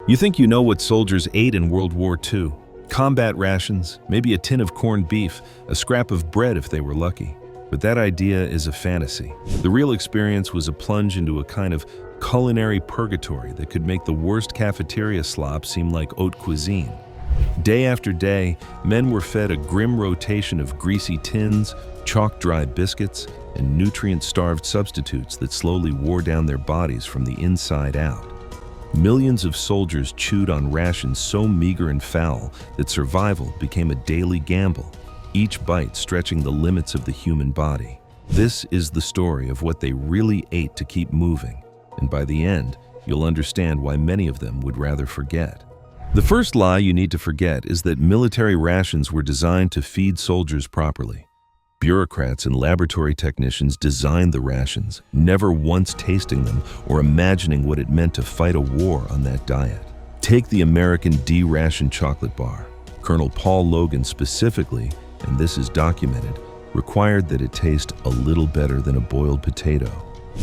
You think you know what soldiers ate in World War II? Combat rations, maybe a tin of corned beef, a scrap of bread if they were lucky. But that idea is a fantasy. The real experience was a plunge into a kind of culinary purgatory that could make the worst cafeteria slop seem like haute cuisine. Day after day, men were fed a grim rotation of greasy tins, chalk-dry biscuits, and nutrient-starved substitutes that slowly wore down their bodies from the inside out. Millions of soldiers chewed on rations so meager and foul that survival became a daily gamble, each bite stretching the limits of the human body. This is the story of what they really ate to keep moving, and by the end, you'll understand why many of them would rather forget. The first lie you need to forget is that military rations were designed to feed soldiers properly. Bureaucrats and laboratory technicians designed the rations, never once tasting them or imagining what it meant to fight a war on that diet. Take the American D-ration chocolate bar. Colonel Paul Logan specifically, and this is documented, required that it taste a little better than a boiled potato.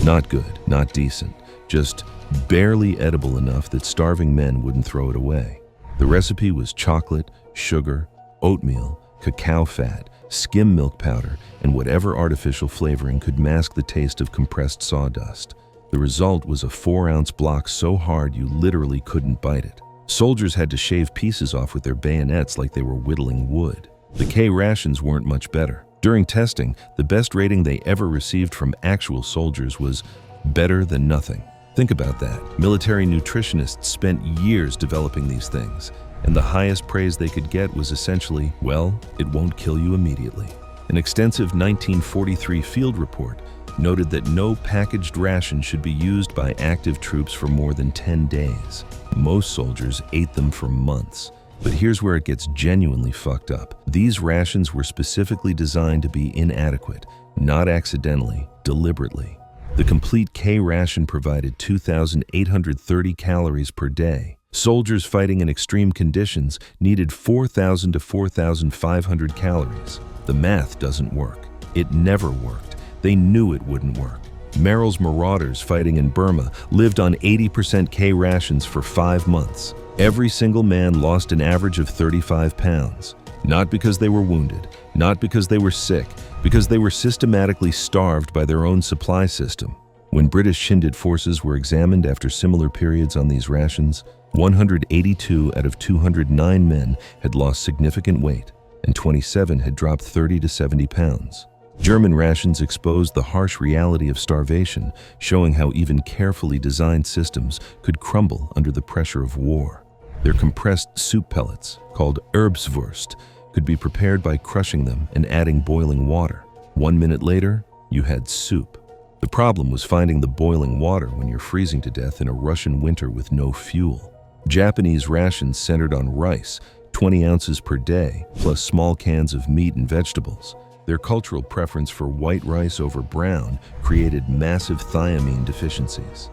Not good, not decent, just barely edible enough that starving men wouldn't throw it away. The recipe was chocolate, sugar, oatmeal, cacao fat, skim milk powder, and whatever artificial flavoring could mask the taste of compressed sawdust. The result was a 4-ounce block so hard you literally couldn't bite it. Soldiers had to shave pieces off with their bayonets like they were whittling wood. The K rations weren't much better. During testing, the best rating they ever received from actual soldiers was better than nothing. Think about that. Military nutritionists spent years developing these things, and the highest praise they could get was essentially, well, it won't kill you immediately. An extensive 1943 field report noted that no packaged ration should be used by active troops for more than 10 days. Most soldiers ate them for months. But here's where it gets genuinely fucked up. These rations were specifically designed to be inadequate, not accidentally, deliberately. The complete K ration provided 2,830 calories per day. Soldiers fighting in extreme conditions needed 4,000 to 4,500 calories. The math doesn't work. It never worked. They knew it wouldn't work. Merrill's marauders fighting in Burma lived on 80% K rations for 5 months. Every single man lost an average of 35 pounds. Not because they were wounded, not because they were sick, because they were systematically starved by their own supply system. When British Sindh forces were examined after similar periods on these rations, 182 out of 209 men had lost significant weight, and 27 had dropped 30 to 70 pounds. German rations exposed the harsh reality of starvation, showing how even carefully designed systems could crumble under the pressure of war. Their compressed soup pellets, called Erbswurst, could be prepared by crushing them and adding boiling water. 1 minute later, you had soup. The problem was finding the boiling water when you're freezing to death in a Russian winter with no fuel. Japanese rations centered on rice, 20 ounces per day, plus small cans of meat and vegetables. Their cultural preference for white rice over brown created massive thiamine deficiencies.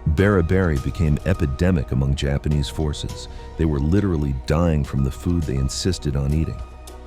Beriberi became epidemic among Japanese forces. They were literally dying from the food they insisted on eating.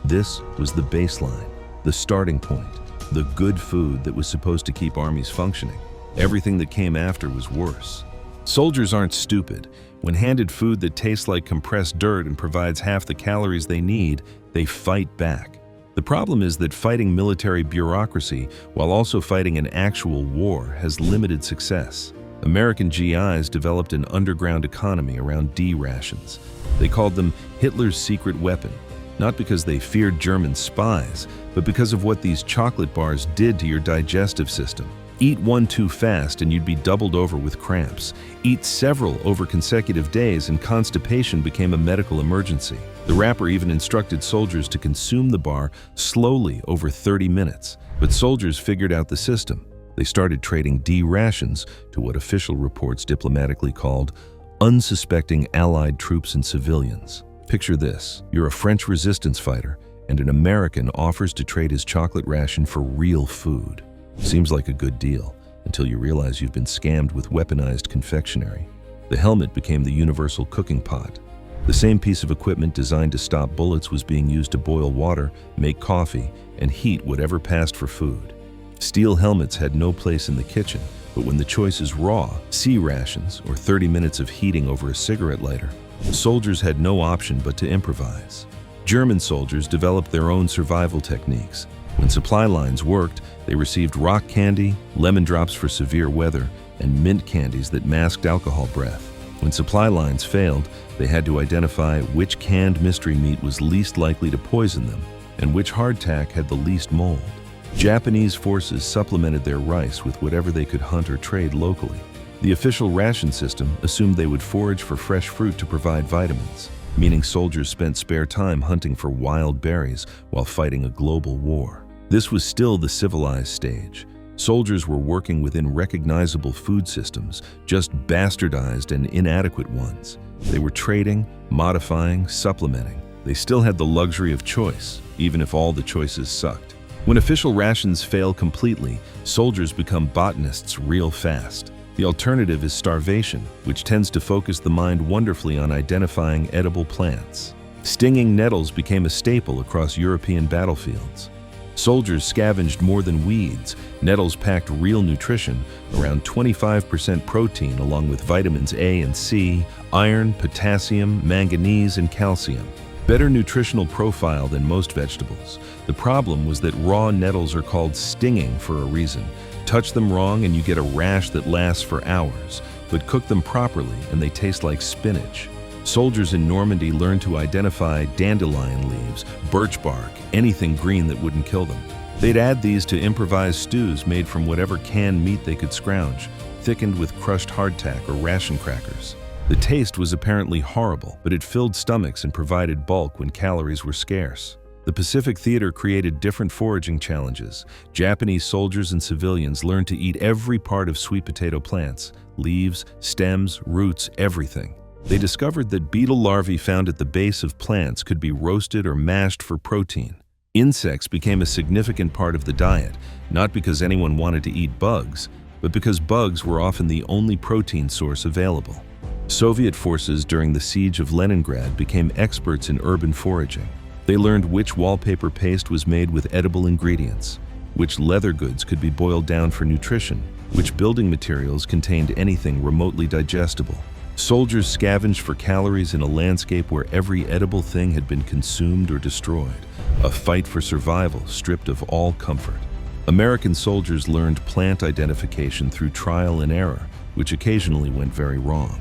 This was the baseline, the starting point, the good food that was supposed to keep armies functioning. Everything that came after was worse. Soldiers aren't stupid. When handed food that tastes like compressed dirt and provides half the calories they need, they fight back. The problem is that fighting military bureaucracy while also fighting an actual war has limited success. American GIs developed an underground economy around D rations. They called them Hitler's secret weapon, not because they feared German spies, but because of what these chocolate bars did to your digestive system. Eat one too fast and you'd be doubled over with cramps. Eat several over consecutive days and constipation became a medical emergency. The wrapper even instructed soldiers to consume the bar slowly over 30 minutes. But soldiers figured out the system. They started trading D rations to what official reports diplomatically called unsuspecting Allied troops and civilians. Picture this: you're a French resistance fighter, and an American offers to trade his chocolate ration for real food. Seems like a good deal, until you realize you've been scammed with weaponized confectionery. The helmet became the universal cooking pot. The same piece of equipment designed to stop bullets was being used to boil water, make coffee, and heat whatever passed for food. Steel helmets had no place in the kitchen, But when the choice is raw, sea rations, or 30 minutes of heating over a cigarette lighter, soldiers had no option but to improvise. German soldiers developed their own survival techniques. When supply lines worked, they received rock candy, lemon drops for severe weather, and mint candies that masked alcohol breath. When supply lines failed, they had to identify which canned mystery meat was least likely to poison them and which hardtack had the least mold. Japanese forces supplemented their rice with whatever they could hunt or trade locally. The official ration system assumed they would forage for fresh fruit to provide vitamins, meaning soldiers spent spare time hunting for wild berries while fighting a global war. This was still the civilized stage. Soldiers were working within recognizable food systems, just bastardized and inadequate ones. They were trading, modifying, supplementing. They still had the luxury of choice, even if all the choices sucked. When official rations fail completely, soldiers become botanists real fast. The alternative is starvation, which tends to focus the mind wonderfully on identifying edible plants. Stinging nettles became a staple across European battlefields. Soldiers scavenged more than weeds. Nettles packed real nutrition, around 25% protein along with vitamins A and C, iron, potassium, manganese, and calcium. Better nutritional profile than most vegetables. The problem was that raw nettles are called stinging for a reason. Touch them wrong and you get a rash that lasts for hours, but cook them properly and they taste like spinach. Soldiers in Normandy learned to identify dandelion leaves, birch bark, anything green that wouldn't kill them. They'd add these to improvised stews made from whatever canned meat they could scrounge, thickened with crushed hardtack or ration crackers. The taste was apparently horrible, but it filled stomachs and provided bulk when calories were scarce. The Pacific Theater created different foraging challenges. Japanese soldiers and civilians learned to eat every part of sweet potato plants, leaves, stems, roots, everything. They discovered that beetle larvae found at the base of plants could be roasted or mashed for protein. Insects became a significant part of the diet, not because anyone wanted to eat bugs, but because bugs were often the only protein source available. Soviet forces during the siege of Leningrad became experts in urban foraging. They learned which wallpaper paste was made with edible ingredients, which leather goods could be boiled down for nutrition, which building materials contained anything remotely digestible. Soldiers scavenged for calories in a landscape where every edible thing had been consumed or destroyed, a fight for survival stripped of all comfort. American soldiers learned plant identification through trial and error, which occasionally went very wrong.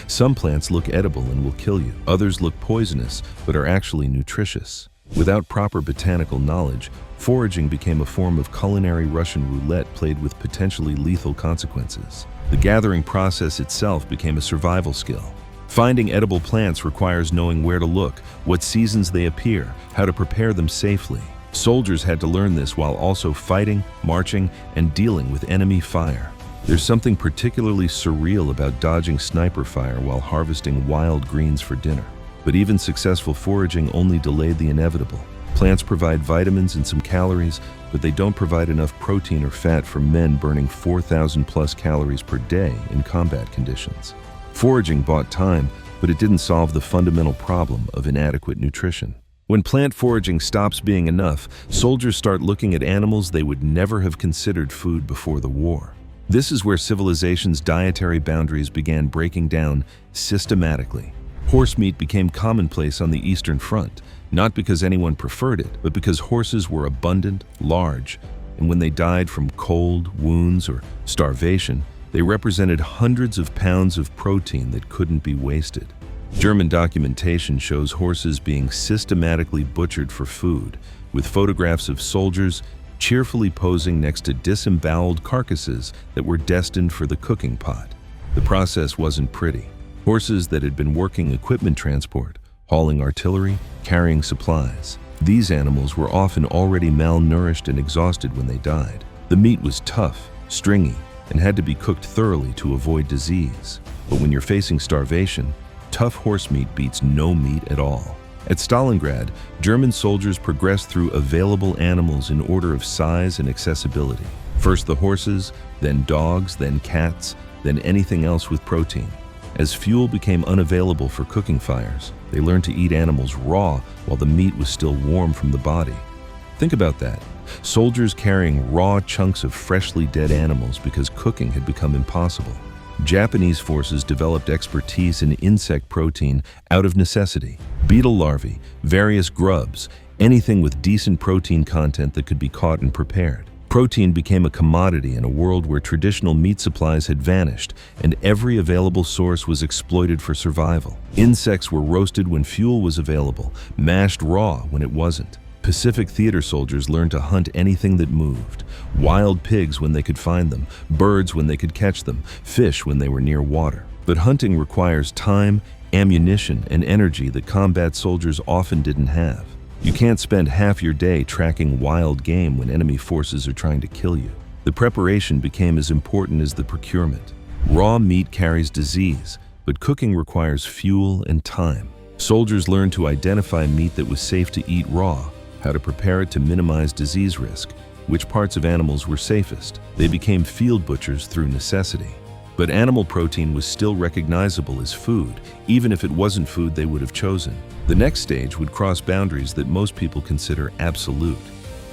Some plants look edible and will kill you. Others look poisonous, but are actually nutritious. Without proper botanical knowledge, foraging became a form of culinary Russian roulette played with potentially lethal consequences. The gathering process itself became a survival skill. Finding edible plants requires knowing where to look, what seasons they appear, how to prepare them safely. Soldiers had to learn this while also fighting, marching, and dealing with enemy fire. There's something particularly surreal about dodging sniper fire while harvesting wild greens for dinner. But even successful foraging only delayed the inevitable. Plants provide vitamins and some calories, but they don't provide enough protein or fat for men burning 4,000 plus calories per day in combat conditions. Foraging bought time, but it didn't solve the fundamental problem of inadequate nutrition. When plant foraging stops being enough, soldiers start looking at animals they would never have considered food before the war. This is where civilization's dietary boundaries began breaking down systematically. Horse meat became commonplace on the Eastern Front, not because anyone preferred it, but because horses were abundant, large, and when they died from cold, wounds, or starvation, they represented hundreds of pounds of protein that couldn't be wasted. German documentation shows horses being systematically butchered for food, with photographs of soldiers cheerfully posing next to disemboweled carcasses that were destined for the cooking pot. The process wasn't pretty. Horses that had been working equipment transport, hauling artillery, carrying supplies. These animals were often already malnourished and exhausted when they died. The meat was tough, stringy, and had to be cooked thoroughly to avoid disease. But when you're facing starvation, tough horse meat beats no meat at all. At Stalingrad, German soldiers progressed through available animals in order of size and accessibility. First the horses, then dogs, then cats, then anything else with protein. As fuel became unavailable for cooking fires, they learned to eat animals raw while the meat was still warm from the body. Think about that. Soldiers carrying raw chunks of freshly dead animals because cooking had become impossible. Japanese forces developed expertise in insect protein out of necessity. Beetle larvae, various grubs, anything with decent protein content that could be caught and prepared. Protein became a commodity in a world where traditional meat supplies had vanished, and every available source was exploited for survival. Insects were roasted when fuel was available, mashed raw when it wasn't. Pacific theater soldiers learned to hunt anything that moved. Wild pigs when they could find them, birds when they could catch them, fish when they were near water. But hunting requires time, ammunition, and energy that combat soldiers often didn't have. You can't spend half your day tracking wild game when enemy forces are trying to kill you. The preparation became as important as the procurement. Raw meat carries disease, but cooking requires fuel and time. Soldiers learned to identify meat that was safe to eat raw, how to prepare it to minimize disease risk, which parts of animals were safest. They became field butchers through necessity. But animal protein was still recognizable as food, even if it wasn't food they would have chosen. The next stage would cross boundaries that most people consider absolute.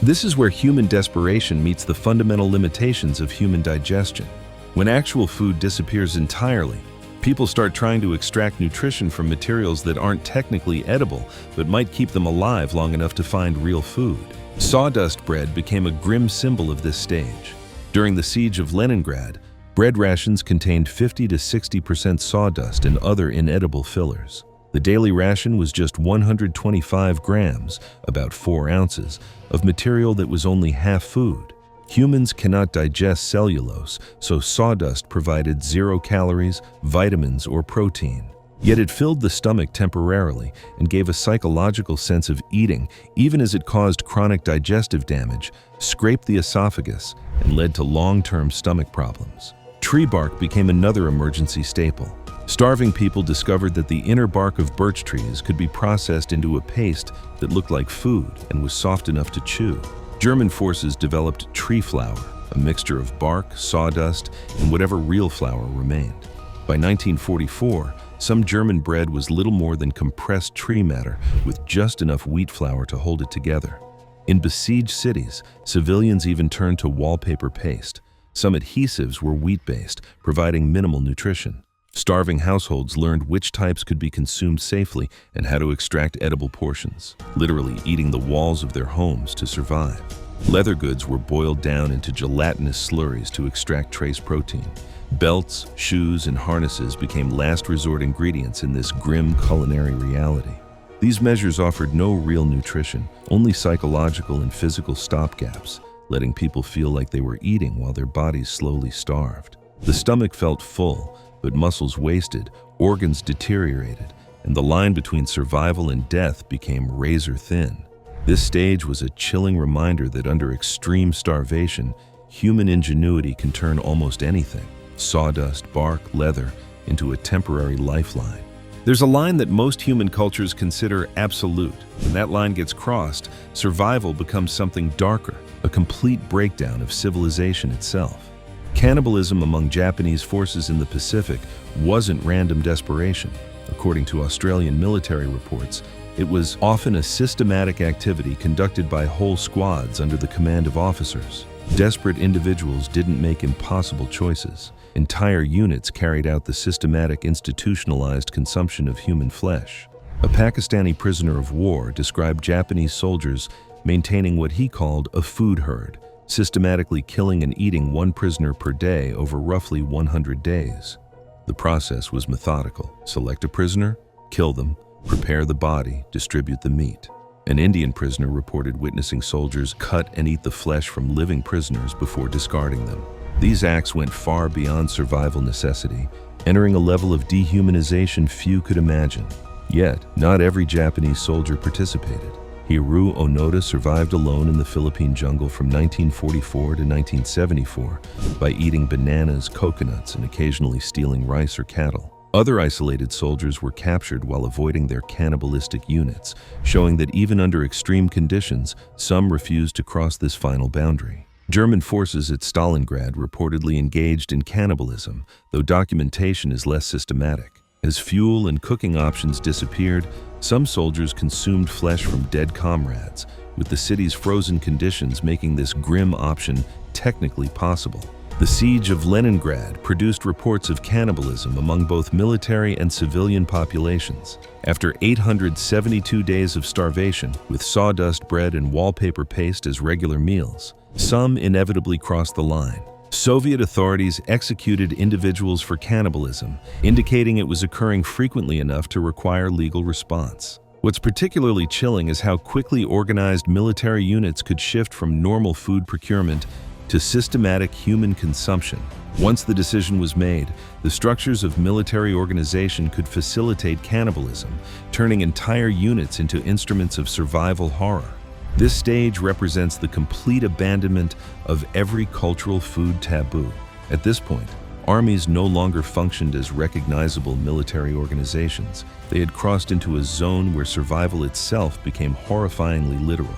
This is where human desperation meets the fundamental limitations of human digestion. When actual food disappears entirely, people start trying to extract nutrition from materials that aren't technically edible, but might keep them alive long enough to find real food. Sawdust bread became a grim symbol of this stage. During the siege of Leningrad, bread rations contained 50 to 60% sawdust and other inedible fillers. The daily ration was just 125 grams, about 4 ounces, of material that was only half food. Humans cannot digest cellulose, so sawdust provided 0 calories, vitamins, or protein. Yet it filled the stomach temporarily and gave a psychological sense of eating, even as it caused chronic digestive damage, scraped the esophagus, and led to long-term stomach problems. Tree bark became another emergency staple. Starving people discovered that the inner bark of birch trees could be processed into a paste that looked like food and was soft enough to chew. German forces developed tree flour, a mixture of bark, sawdust, and whatever real flour remained. By 1944, some German bread was little more than compressed tree matter with just enough wheat flour to hold it together. In besieged cities, civilians even turned to wallpaper paste. Some adhesives were wheat-based, providing minimal nutrition. Starving households learned which types could be consumed safely and how to extract edible portions, literally eating the walls of their homes to survive. Leather goods were boiled down into gelatinous slurries to extract trace protein. Belts, shoes, and harnesses became last resort ingredients in this grim culinary reality. These measures offered no real nutrition, only psychological and physical stopgaps, letting people feel like they were eating while their bodies slowly starved. The stomach felt full, but muscles wasted, organs deteriorated, and the line between survival and death became razor thin. This stage was a chilling reminder that under extreme starvation, human ingenuity can turn almost anything, sawdust, bark, leather, into a temporary lifeline. There's a line that most human cultures consider absolute. When that line gets crossed, survival becomes something darker, a complete breakdown of civilization itself. Cannibalism among Japanese forces in the Pacific wasn't random desperation. According to Australian military reports, it was often a systematic activity conducted by whole squads under the command of officers. Desperate individuals didn't make impossible choices. Entire units carried out the systematic, institutionalized consumption of human flesh. A Pakistani prisoner of war described Japanese soldiers maintaining what he called a food herd, systematically killing and eating one prisoner per day over roughly 100 days. The process was methodical. Select a prisoner, kill them, prepare the body, distribute the meat. An Indian prisoner reported witnessing soldiers cut and eat the flesh from living prisoners before discarding them. These acts went far beyond survival necessity, entering a level of dehumanization few could imagine. Yet, not every Japanese soldier participated. Hiroru Onoda survived alone in the Philippine jungle from 1944 to 1974 by eating bananas, coconuts, and occasionally stealing rice or cattle. Other isolated soldiers were captured while avoiding their cannibalistic units, showing that even under extreme conditions, some refused to cross this final boundary. German forces at Stalingrad reportedly engaged in cannibalism, though documentation is less systematic. As fuel and cooking options disappeared, some soldiers consumed flesh from dead comrades, with the city's frozen conditions making this grim option technically possible. The siege of Leningrad produced reports of cannibalism among both military and civilian populations. After 872 days of starvation, with sawdust bread and wallpaper paste as regular meals, some inevitably crossed the line. Soviet authorities executed individuals for cannibalism, indicating it was occurring frequently enough to require legal response. What's particularly chilling is how quickly organized military units could shift from normal food procurement to systematic human consumption. Once the decision was made, the structures of military organization could facilitate cannibalism, turning entire units into instruments of survival horror. This stage represents the complete abandonment of every cultural food taboo. At this point, armies no longer functioned as recognizable military organizations. They had crossed into a zone where survival itself became horrifyingly literal.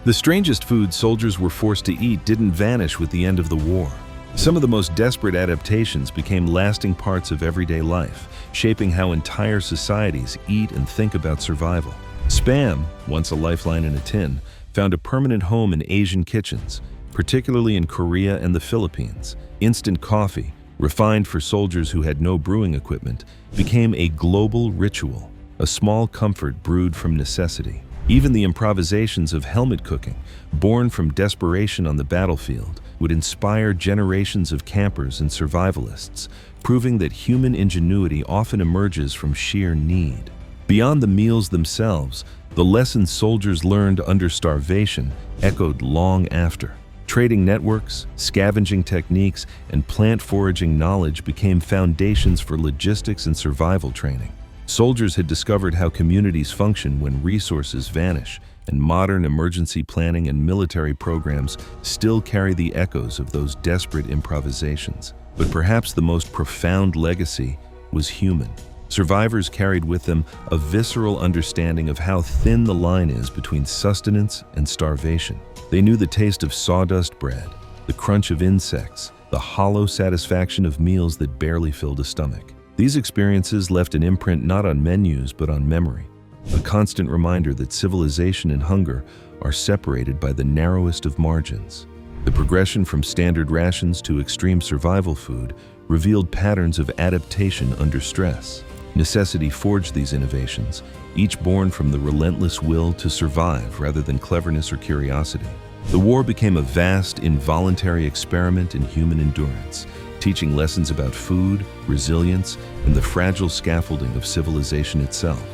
The strangest food soldiers were forced to eat didn't vanish with the end of the war. Some of the most desperate adaptations became lasting parts of everyday life, shaping how entire societies eat and think about survival. Spam, once a lifeline in a tin, found a permanent home in Asian kitchens, particularly in Korea and the Philippines. Instant coffee, refined for soldiers who had no brewing equipment, became a global ritual, a small comfort brewed from necessity. Even the improvisations of helmet cooking, born from desperation on the battlefield, would inspire generations of campers and survivalists, proving that human ingenuity often emerges from sheer need. Beyond the meals themselves, the lessons soldiers learned under starvation echoed long after. Trading networks, scavenging techniques, and plant foraging knowledge became foundations for logistics and survival training. Soldiers had discovered how communities function when resources vanish, and modern emergency planning and military programs still carry the echoes of those desperate improvisations. But perhaps the most profound legacy was human. Survivors carried with them a visceral understanding of how thin the line is between sustenance and starvation. They knew the taste of sawdust bread, the crunch of insects, the hollow satisfaction of meals that barely filled a stomach. These experiences left an imprint not on menus but on memory, a constant reminder that civilization and hunger are separated by the narrowest of margins. The progression from standard rations to extreme survival food revealed patterns of adaptation under stress. Necessity forged these innovations, each born from the relentless will to survive rather than cleverness or curiosity. The war became a vast, involuntary experiment in human endurance, teaching lessons about food, resilience, and the fragile scaffolding of civilization itself.